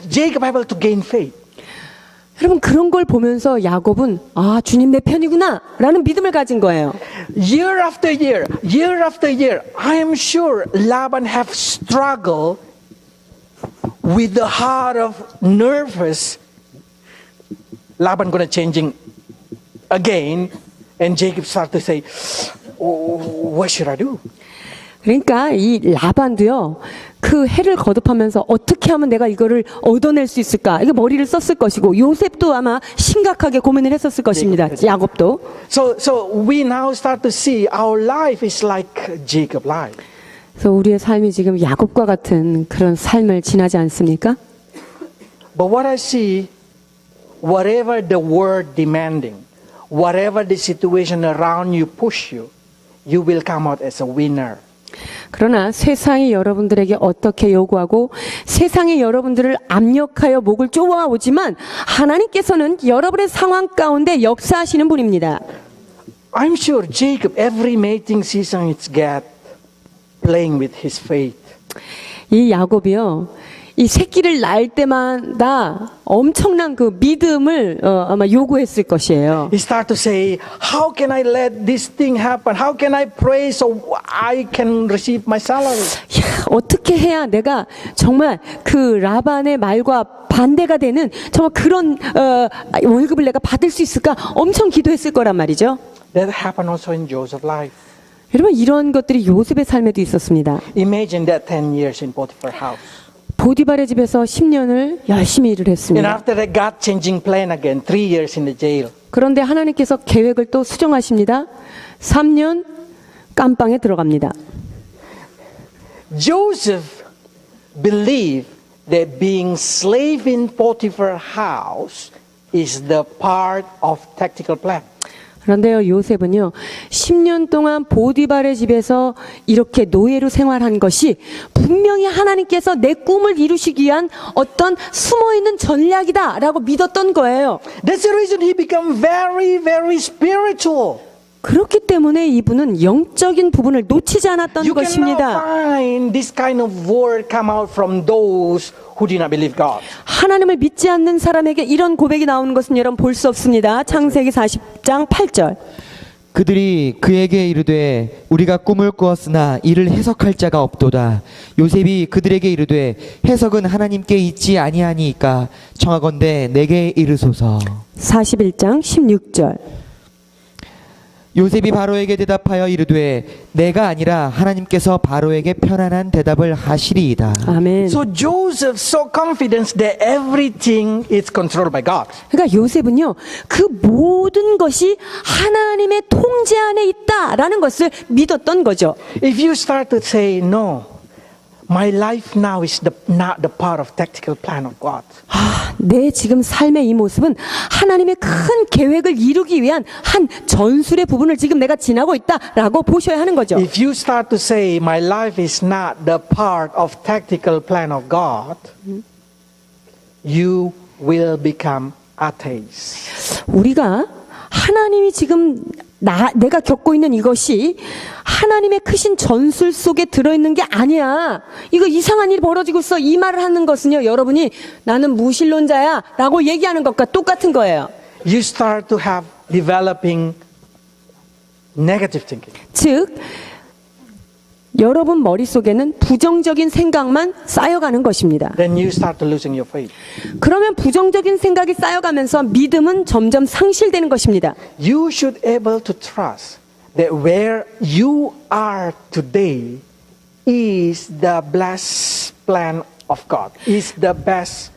Jacob able to gain faith. 여러분 그런 걸 보면서 야곱은 주님 내 편이구나 라는 믿음을 가진 거예요. Year after year, I am sure Laban have struggled with the heart of nervous. Laban gonna changing again, and Jacob start to say, what should I do? 그러니까 이 라반도요, 그 해를 거듭하면서 어떻게 하면 내가 이거를 얻어낼 수 있을까? 이거 머리를 썼을 것이고, 요셉도 아마 심각하게 고민을 했었을 것입니다. 야곱도. So we now start to see our life is like Jacob life. 그래서 우리의 삶이 지금 야곱과 같은 그런 삶을 지나지 않습니까? But what I see, whatever the world demanding, whatever the situation around you push you, you will come out as a winner. 그러나 세상이 여러분들에게 어떻게 요구하고 세상이 여러분들을 압력하여 목을 쪼아오지만 하나님께서는 여러분의 상황 가운데 역사하시는 분입니다. I'm sure Jacob, every mating season, it's God playing with his faith. 이 야곱이요, 이 새끼를 낳을 때마다 엄청난 그 믿음을 아마 요구했을 것이에요. He start to say, how can I let this thing happen? How can I pray so I can receive my salary? 야, 어떻게 해야 내가 정말 그 라반의 말과 반대가 되는 정말 그런 월급을 내가 받을 수 있을까? 엄청 기도했을 거란 말이죠. That happened also in Joseph's life. 여러분, 이런 것들이 요셉의 삶에도 있었습니다. Imagine that 10 years in Potiphar's house. 보디발의 집에서 10년을 열심히 일을 And 했습니다. after that, God changing plan again, 3 years in the jail. 그런데 하나님께서 계획을 또 수정하십니다. 3년 깜빵에 들어갑니다. Joseph believed that being slave in Potiphar's house is the part of tactical plan. 그런데요, 요셉은요, 10년 동안 보디발의 집에서 이렇게 노예로 생활한 것이 분명히 하나님께서 내 꿈을 이루시기 위한 어떤 숨어있는 전략이다라고 믿었던 거예요. That's the reason he became very, very spiritual. 그렇기 때문에 이분은 영적인 부분을 놓치지 않았던 You cannot 것입니다. find this kind of word come out from those who do not believe God. 하나님을 믿지 않는 사람에게 이런 고백이 나오는 것은 여러분 볼 수 없습니다. 창세기 40장 8절. 그들이 그에게 이르되 우리가 꿈을 꾸었으나 이를 해석할 자가 없도다. 요셉이 그들에게 이르되 해석은 하나님께 있지 아니하니까 청하건대 내게 이르소서. 41장 16절. 요셉이 바로에게 대답하여 이르되 내가 아니라 하나님께서 바로에게 편안한 대답을 하시리이다. 아멘. So Joseph so confident that everything is controlled by God. 그러니까 요셉은요, 그 모든 것이 하나님의 통제 안에 있다라는 것을 믿었던 거죠. If you start to say, no, my life now is not the part of tactical plan of God. 내 지금 삶의 이 모습은 하나님의 큰 계획을 이루기 위한 한 전술의 부분을 지금 내가 지나고 있다라고 보셔야 하는 거죠. If you start to say, my life is not the part of tactical plan of God, you will become atheist. 우리가 하나님이 지금 내가 겪고 있는 이것이 하나님의 크신 전술 속에 들어있는 게 아니야. 이거 이상한 일이 벌어지고 있어. 이 말을 하는 것은요, 여러분이 나는 무신론자야 라고 얘기하는 것과 똑같은 거예요. You start to have developing negative thinking. 즉, 여러분 머릿속에는 부정적인 생각만 쌓여가는 것입니다. Then you start to losing your faith. 그러면 부정적인 생각이 쌓여가면서 믿음은 점점 상실되는 것입니다. You should able to trust that where you are today is the blessed plan of God, is the best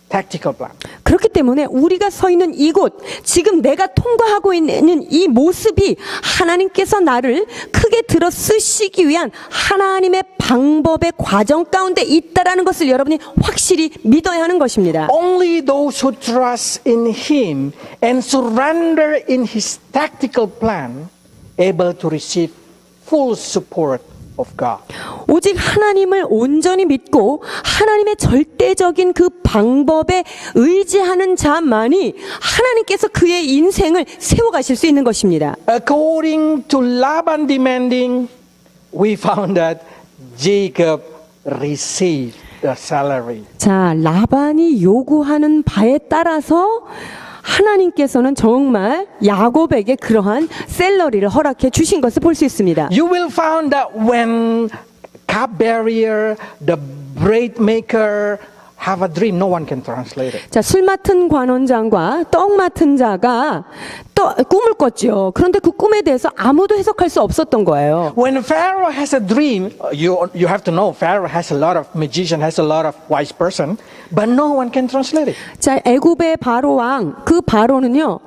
tactical plan. 그렇기 때문에 우리가 서 있는 이곳, 지금 내가 통과하고 있는 이 모습이 하나님께서 나를 크게 들어 쓰시기 위한 하나님의 방법의 과정 가운데 있다라는 것을 여러분이 확실히 믿어야 하는 것입니다. Only those who trust in Him and surrender in His tactical plan able to receive full support of God. 오직 하나님을 온전히 믿고 하나님의 절대적인 그 방법에 의지하는 자만이 하나님께서 그의 인생을 세워가실 수 있는 것입니다. According to Laban demanding, we found that Jacob received the salary. 자, 라반이 요구하는 바에 따라서 하나님께서는 정말 야곱에게 그러한 셀러리를 허락해 주신 것을 볼 수 있습니다. You will find that when cupbearer, the bread maker have a dream, no one can translate it. 자, 술 맡은 관원장과 떡 맡은 자가 또 꿈을 꿨죠. 그런데 그 꿈에 대해서 아무도 해석할 수 없었던 거예요. When Pharaoh has a dream, you have to know Pharaoh has a lot of magician, has a lot of wise person, but no one can translate it. 자, 애굽의 바로 왕, 그 바로는요,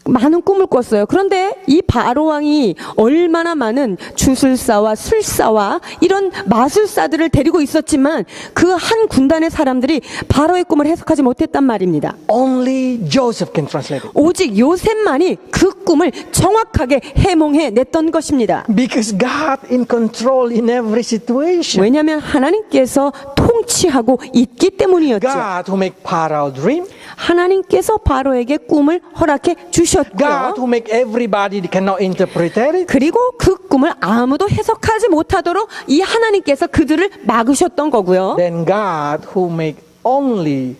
많은 꿈을 꿨어요. 그런데 이 바로 왕이 얼마나 많은 주술사와 술사와 이런 마술사들을 데리고 있었지만 그 한 군단의 사람들이 바로의 꿈을 해석하지 못했단 말입니다. Only Joseph can translate it. 오직 요셉만이 그 꿈을 정확하게 해몽해 냈던 것입니다. Because God in control in every situation. 왜냐하면 하나님께서 통치하고 있기 때문이었죠. God who make Pharaoh dream. 하나님께서 바로에게 꿈을 허락해 God 주셨고요. who make everybody cannot interpret it. 그리고 그 꿈을 아무도 해석하지 못하도록 이 하나님께서 그들을 막으셨던 거고요. Then God who make only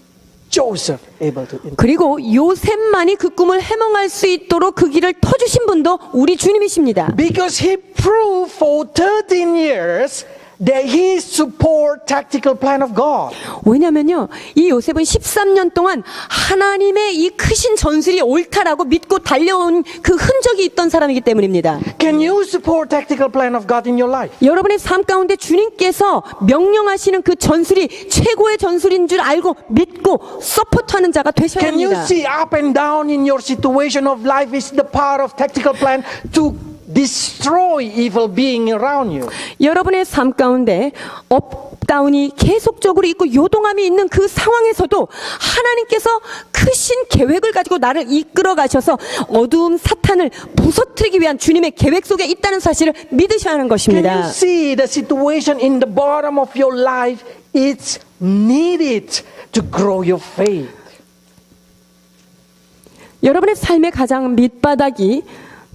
Joseph able to interpret. 그리고 요셉만이 그 꿈을 해몽할 수 있도록 그 길을 터주신 분도 우리 주님이십니다. Because he proved for 13 years that he support tactical plan of God. 왜냐면요, 이 요셉은 13년 동안 하나님의 이 크신 전술이 옳다라고 믿고 달려온 그 흔적이 있던 사람이기 때문입니다. Can you support tactical plan of God in your life? 여러분의 삶 가운데 주님께서 명령하시는 그 전술이 최고의 전술인 줄 알고 믿고 서포트하는 자가 되셔야 Can you 합니다. see up and down in your situation of life is the power of tactical plan to destroy evil being around you? 여러분의 삶 가운데 업다운이 계속적으로 있고 요동함이 있는 그 상황에서도 하나님께서 크신 계획을 가지고 나를 이끌어 가셔서 어두움 사탄을 부서뜨리기 위한 주님의 계획 속에 있다는 사실을 믿으셔야 하는 Can 것입니다. you see the situation in the bottom of your life? It's needed to grow your faith. 여러분의 삶의 가장 밑바닥이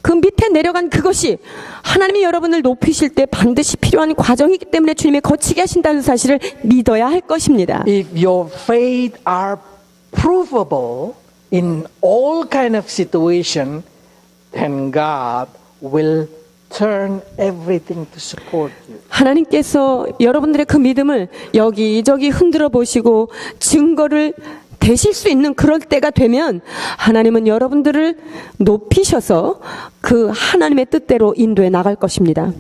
그 밑에 내려간 그것이 하나님이 여러분을 높이실 때 반드시 필요한 과정이기 때문에 주님이 거치게 하신다는 사실을 믿어야 할 것입니다. If your faith are provable in all kind of situation, then God will turn everything to support you. 하나님께서 여러분들의 그 믿음을 여기저기 흔들어 보시고 증거를 되실 수 있는 그럴 때가 되면 하나님은 여러분들을 높이셔서 그 하나님의 뜻대로 인도해 나갈 것입니다.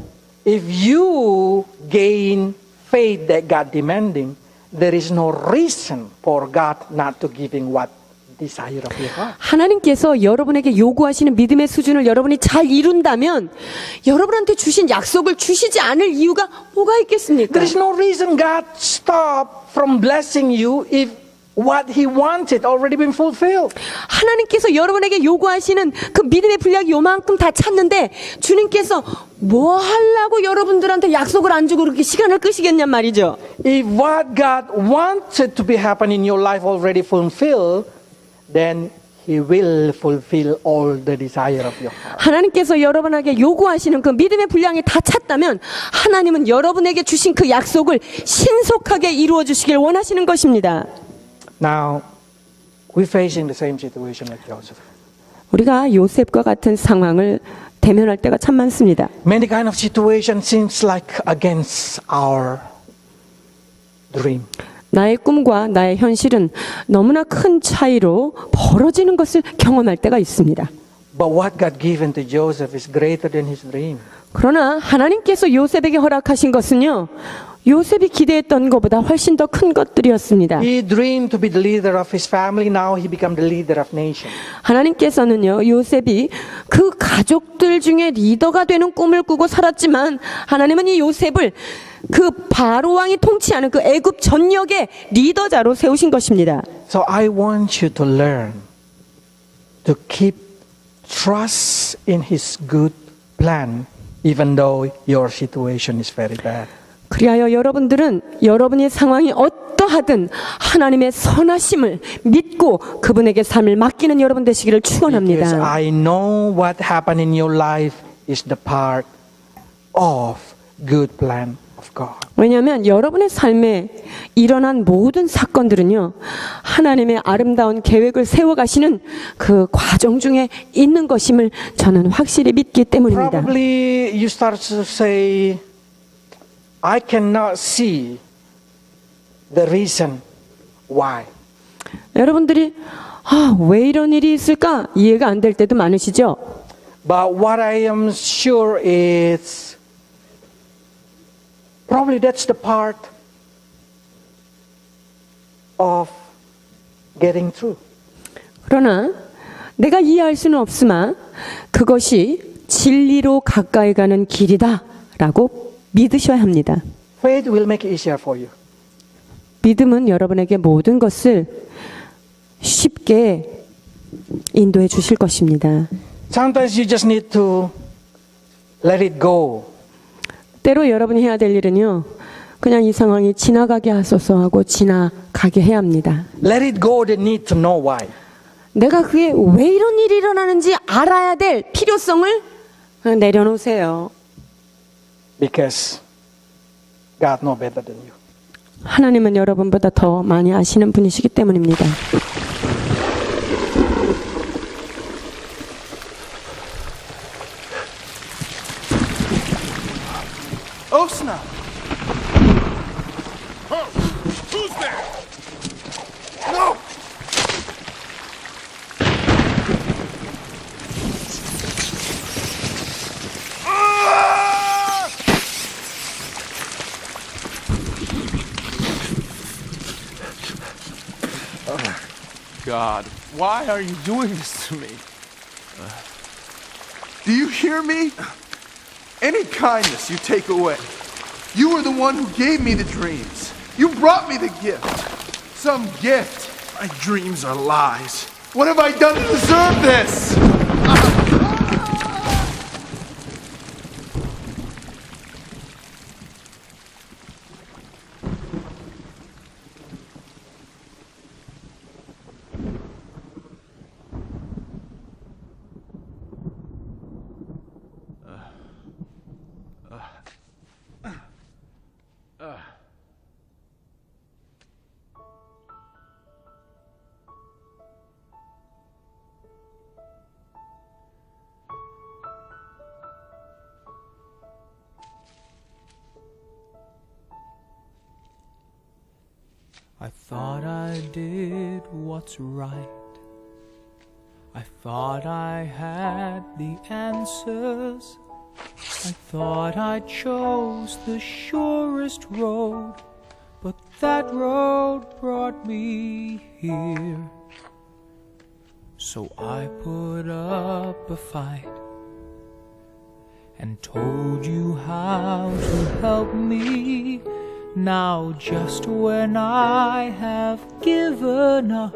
If you gain faith that God demanding, there is no reason for God not to giving what desire of your heart. 하나님께서 여러분에게 요구하시는 믿음의 수준을 여러분이 잘 이룬다면 여러분한테 주신 약속을 주시지 않을 이유가 뭐가 있겠습니까? There is no reason God stop from blessing you if what He wanted already been fulfilled. 하나님께서 여러분에게 요구하시는 그 믿음의 분량이 요만큼 다 찼는데 주님께서 뭐 하려고 여러분들한테 약속을 안 주고 그렇게 시간을 끄시겠냔 말이죠. If what God wanted to be happen in your life already fulfilled, then He will fulfill all the desire of your heart. 하나님께서 여러분에게 요구하시는 그 믿음의 분량이 다 찼다면 하나님은 여러분에게 주신 그 약속을 신속하게 이루어 주시길 원하시는 것입니다. Now, we're facing the same situation like Joseph. 우리가 요셉과 같은 상황을 대면할 때가 참 많습니다. Many kind of situation seems like against our dream. 나의 꿈과 나의 현실은 너무나 큰 차이로 벌어지는 것을 경험할 때가 있습니다. But what God given to Joseph is greater than his dream. 그러나 하나님께서 요셉에게 허락하신 것은요, 요셉이 기대했던 것보다 훨씬 더 큰 것들이었습니다. He dreamed to be the leader of his family. Now he became the leader of nation. 하나님께서는요, 요셉이 그 가족들 중에 리더가 되는 꿈을 꾸고 살았지만 하나님은 이 요셉을 그 바로 왕이 통치하는 그 애굽 전역의 리더자로 세우신 것입니다. So I want you to learn to keep trust in his good plan, even though your situation is very bad. 그리하여 여러분들은 여러분의 상황이 어떠하든 하나님의 선하심을 믿고 그분에게 삶을 맡기는 여러분 되시기를 Because 축원합니다. I know what happened in your life is the part of good plan of God. 왜냐하면 여러분의 삶에 일어난 모든 사건들은요, 하나님의 아름다운 계획을 세워가시는 그 과정 중에 있는 것임을 저는 확실히 믿기 때문입니다. Probably you start to say, I cannot see the reason why. 여러분들이 아, 왜 이런 일이 있을까? 이해가 안 될 때도 많으시죠? But what I am sure is probably that's the part of getting through. 그러나 내가 이해할 수는 없으나 그것이 진리로 가까이 가는 길이다 라고 믿으셔야 합니다. Faith will make it easier for you. 믿음은 여러분에게 모든 것을 쉽게 인도해 주실 것입니다. Sometimes you just need to let it go. 때로 여러분이 해야 될 일은요, 그냥 이 상황이 지나가게 하소서 하고 지나가게 해야 합니다. Let it go the need to know why. 내가 그게 왜 이런 일이 일어나는지 알아야 될 필요성을 내려놓으세요. Because God knows better than you. 하나님은 여러분보다 더 많이 아시는 분이시기 때문입니다. Osna! Who's there? No! God, why are you doing this to me? Do you hear me? Any kindness you take away. You were the one who gave me the dreams. You brought me the gift. Some gift. My dreams are lies. What have I done to deserve this? I thought I did what's right. I thought I had the answers. I thought I chose the surest road, but that road brought me here. So I put up a fight and told you how to help me. Now just when I have given up,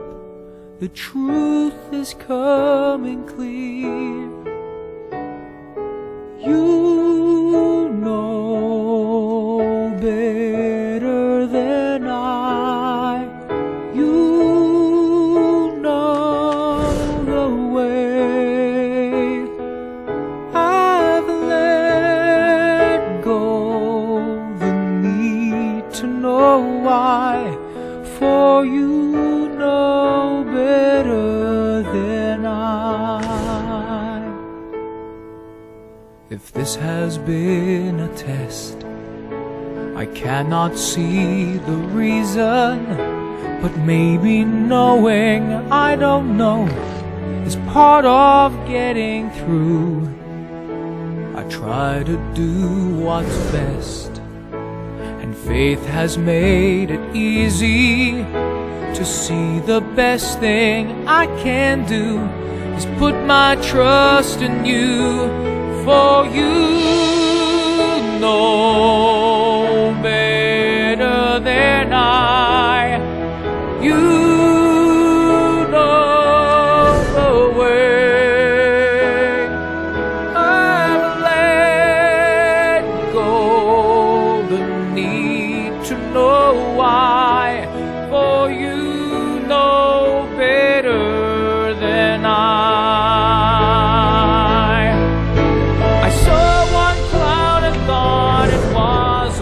the truth is coming clear. You know better than I. You know the way. I've let go the need to know why, for you know better than I. If this has been a test, I cannot see the reason, but maybe knowing I don't know is part of getting through. I try to do what's best, and faith has made it easy to see the best thing I can do is put my trust in you, for you know better than I. You know the way. I've let go the need to know why, for you know better than I saw one cloud and thought it was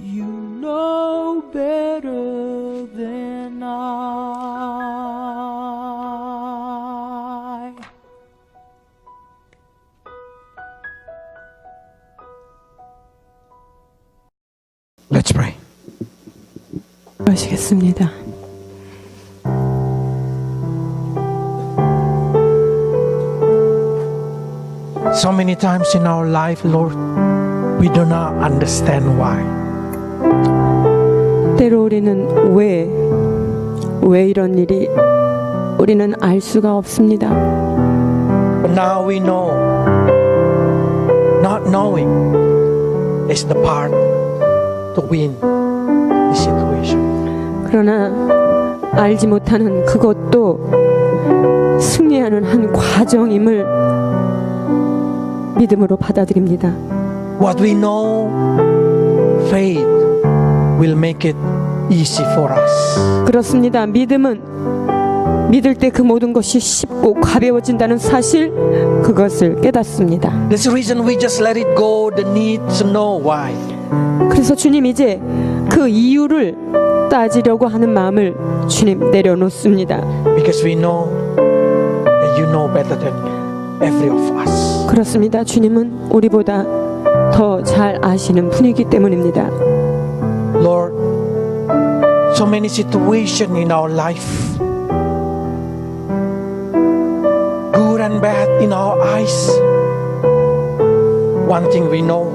You know better than I. Let's pray. 하시겠습니다. So many times in our life, Lord, we do not understand why. 때로 우리는 왜 이런 일이 우리는 알 수가 없습니다. But now we know. Not knowing is the part to win the situation. 그러나 알지 못하는 그것도 승리하는 한 과정임을 믿음으로 받아들입니다. What we know, faith will make it easy for us. 그렇습니다. 믿음은 믿을 때 그 모든 것이 쉽고 가벼워진다는 사실, 그것을 깨닫습니다. That's the reason we just let it go, the need to know why. 그래서 주님 이제 그 이유를 따지려고 하는 마음을 주님 내려놓습니다. Because we know that you know better than every of us. 그렇습니다. 주님은 우리보다 더 잘 아시는 분이기 때문입니다. Lord, so many situations in our life, good and bad in our eyes. One thing we know,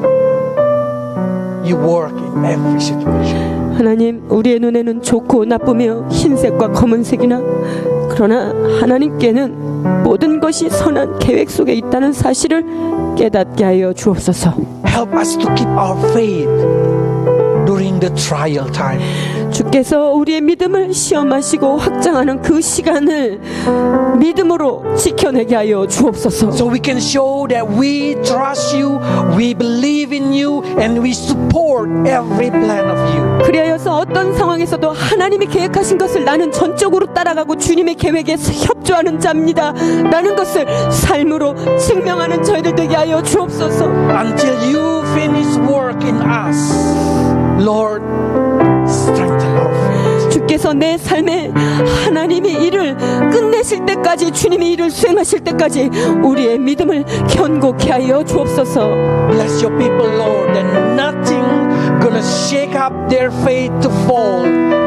you work in every situation. 하나님, 우리의 눈에는 좋고 나쁘며 흰색과 검은색이나, 그러나 하나님께는 모든 것이 선한 계획 속에 있다는 사실을 깨닫게 하여 주옵소서. Help us to keep our faith during the trial time. 주께서 우리의 믿음을 시험하시고 확장하는 그 시간을 믿음으로 지켜내게 하여 주옵소서. So we can show that we trust you, we believe in you, and we support every plan of you. 그리하여서 어떤 상황에서도 하나님이 계획하신 것을 나는 전적으로 따라가고 주님의 계획에 협조하는 자입니다 라는 것을 삶으로 증명하는 저희들 되게 하여 주옵소서. Until you finish work in us, Lord, strengthen our faith. 주께서 내 삶에 하나님이 일을 끝내실 때까지, 주님이 일을 수행하실 때까지 우리의 믿음을 견고케 하여 주옵소서. Bless your people, Lord, that nothing gonna shake up their faith to fall,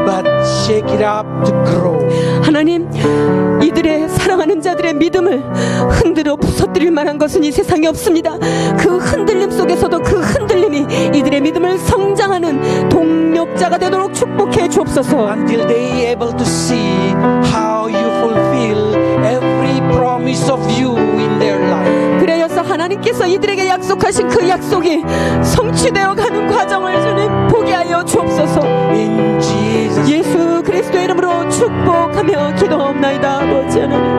but shake it up to grow. 하나님, 이들의 사랑하는 자들의 믿음을 흔들어 부서뜨릴 만한 것은 이 세상에 없습니다. 그 흔들림 속에서도 그 흔들림이 이들의 믿음을 성장하는 동력자가 되도록 축복해 주옵소서. Until they able to see how you fulfill every promise of you in their life. 그래여서 하나님께서 이들에게 약속하신 그 약속이 성취되어 가는 과정을 주님 보게 하여 주옵소서. In Jesus' 예수 그리스도의 이름으로 축복하며 기도하옵나이다. 아버지 하나님.